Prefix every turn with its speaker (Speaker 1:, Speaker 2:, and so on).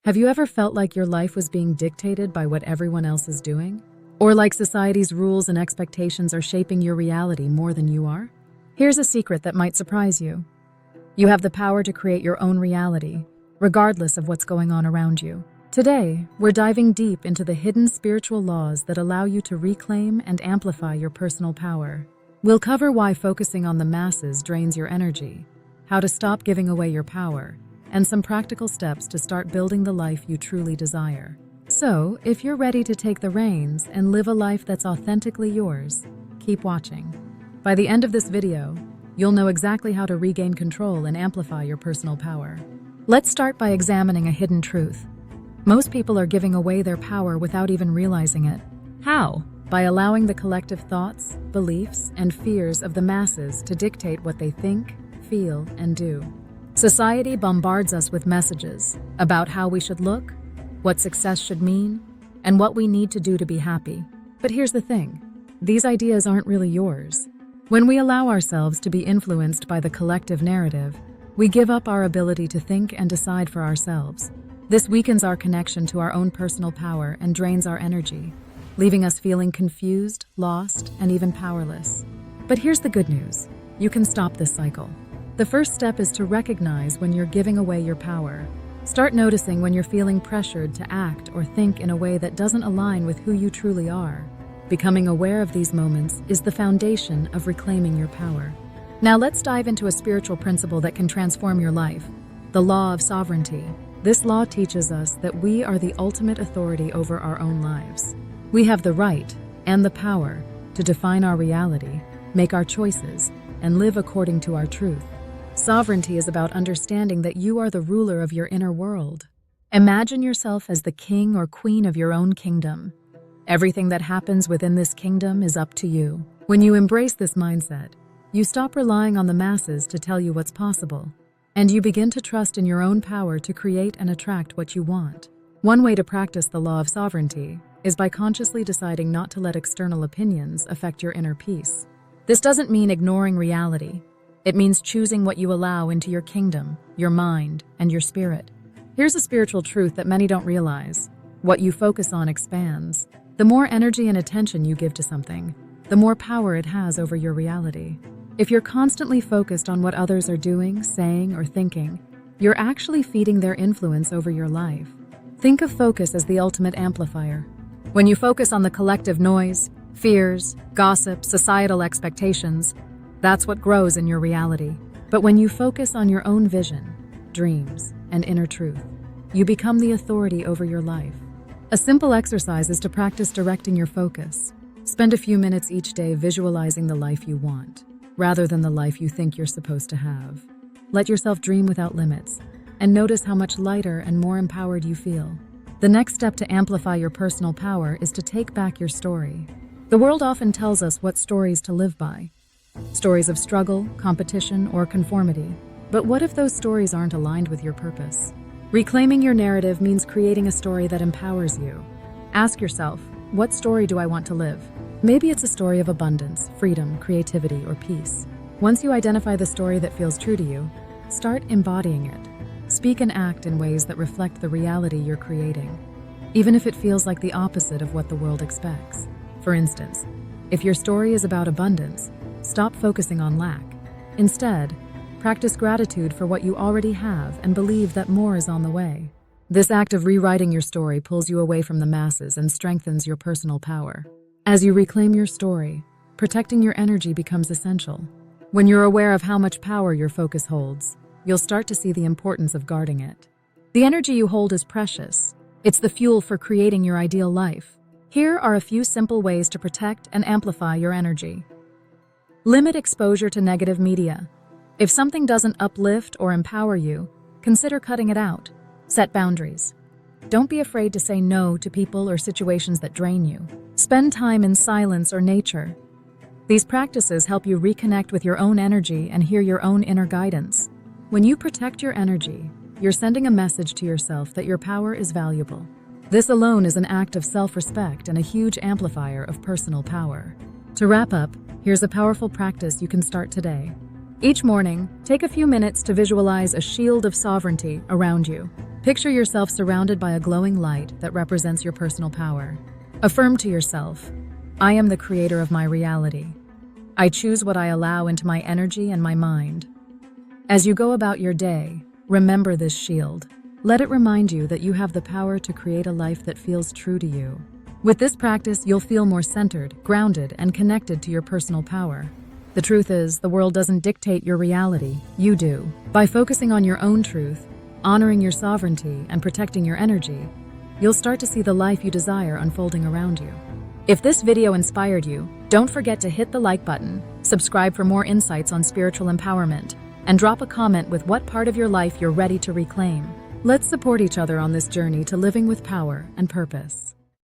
Speaker 1: Have you ever felt like your life was being dictated by what everyone else is doing? Or like society's rules and expectations are shaping your reality more than you are? Here's a secret that might surprise you. You have the power to create your own reality, regardless of what's going on around you. Today, we're diving deep into the hidden spiritual laws that allow you to reclaim and amplify your personal power. We'll cover why focusing on the masses drains your energy, how to stop giving away your power, and some practical steps to start building the life you truly desire. So, if you're ready to take the reins and live a life that's authentically yours, keep watching. By the end of this video, you'll know exactly how to regain control and amplify your personal power. Let's start by examining a hidden truth. Most people are giving away their power without even realizing it. How? By allowing the collective thoughts, beliefs, and fears of the masses to dictate what they think, feel, and do. Society bombards us with messages about how we should look, what success should mean, and what we need to do to be happy. But here's the thing, these ideas aren't really yours. When we allow ourselves to be influenced by the collective narrative, we give up our ability to think and decide for ourselves. This weakens our connection to our own personal power and drains our energy, leaving us feeling confused, lost, and even powerless. But here's the good news. You can stop this cycle. The first step is to recognize when you're giving away your power. Start noticing when you're feeling pressured to act or think in a way that doesn't align with who you truly are. Becoming aware of these moments is the foundation of reclaiming your power. Now let's dive into a spiritual principle that can transform your life, the law of sovereignty. This law teaches us that we are the ultimate authority over our own lives. We have the right and the power to define our reality, make our choices, and live according to our truth. Sovereignty is about understanding that you are the ruler of your inner world. Imagine yourself as the king or queen of your own kingdom. Everything that happens within this kingdom is up to you. When you embrace this mindset, you stop relying on the masses to tell you what's possible, and you begin to trust in your own power to create and attract what you want. One way to practice the law of sovereignty is by consciously deciding not to let external opinions affect your inner peace. This doesn't mean ignoring reality. It means choosing what you allow into your kingdom, your mind, and your spirit. Here's a spiritual truth that many don't realize. What you focus on expands. The more energy and attention you give to something, the more power it has over your reality. If you're constantly focused on what others are doing, saying, or thinking, you're actually feeding their influence over your life. Think of focus as the ultimate amplifier. When you focus on the collective noise, fears, gossip, societal expectations, that's what grows in your reality. But when you focus on your own vision, dreams, and inner truth, you become the authority over your life. A simple exercise is to practice directing your focus. Spend a few minutes each day visualizing the life you want, rather than the life you think you're supposed to have. Let yourself dream without limits, and notice how much lighter and more empowered you feel. The next step to amplify your personal power is to take back your story. The world often tells us what stories to live by. Stories of struggle, competition, or conformity. But what if those stories aren't aligned with your purpose? Reclaiming your narrative means creating a story that empowers you. Ask yourself, what story do I want to live? Maybe it's a story of abundance, freedom, creativity, or peace. Once you identify the story that feels true to you, start embodying it. Speak and act in ways that reflect the reality you're creating, even if it feels like the opposite of what the world expects. For instance, if your story is about abundance, stop focusing on lack. Instead, practice gratitude for what you already have and believe that more is on the way. This act of rewriting your story pulls you away from the masses and strengthens your personal power. As you reclaim your story, protecting your energy becomes essential. When you're aware of how much power your focus holds, you'll start to see the importance of guarding it. The energy you hold is precious. It's the fuel for creating your ideal life. Here are a few simple ways to protect and amplify your energy. Limit exposure to negative media. If something doesn't uplift or empower you, consider cutting it out. Set boundaries. Don't be afraid to say no to people or situations that drain you. Spend time in silence or nature. These practices help you reconnect with your own energy and hear your own inner guidance. When you protect your energy, you're sending a message to yourself that your power is valuable. This alone is an act of self-respect and a huge amplifier of personal power. To wrap up, here's a powerful practice you can start today. Each morning, take a few minutes to visualize a shield of sovereignty around you. Picture yourself surrounded by a glowing light that represents your personal power. Affirm to yourself, I am the creator of my reality. I choose what I allow into my energy and my mind. As you go about your day, remember this shield. Let it remind you that you have the power to create a life that feels true to you. With this practice, you'll feel more centered, grounded, and connected to your personal power. The truth is, the world doesn't dictate your reality, you do. By focusing on your own truth, honoring your sovereignty, and protecting your energy, you'll start to see the life you desire unfolding around you. If this video inspired you, don't forget to hit the like button, subscribe for more insights on spiritual empowerment, and drop a comment with what part of your life you're ready to reclaim. Let's support each other on this journey to living with power and purpose.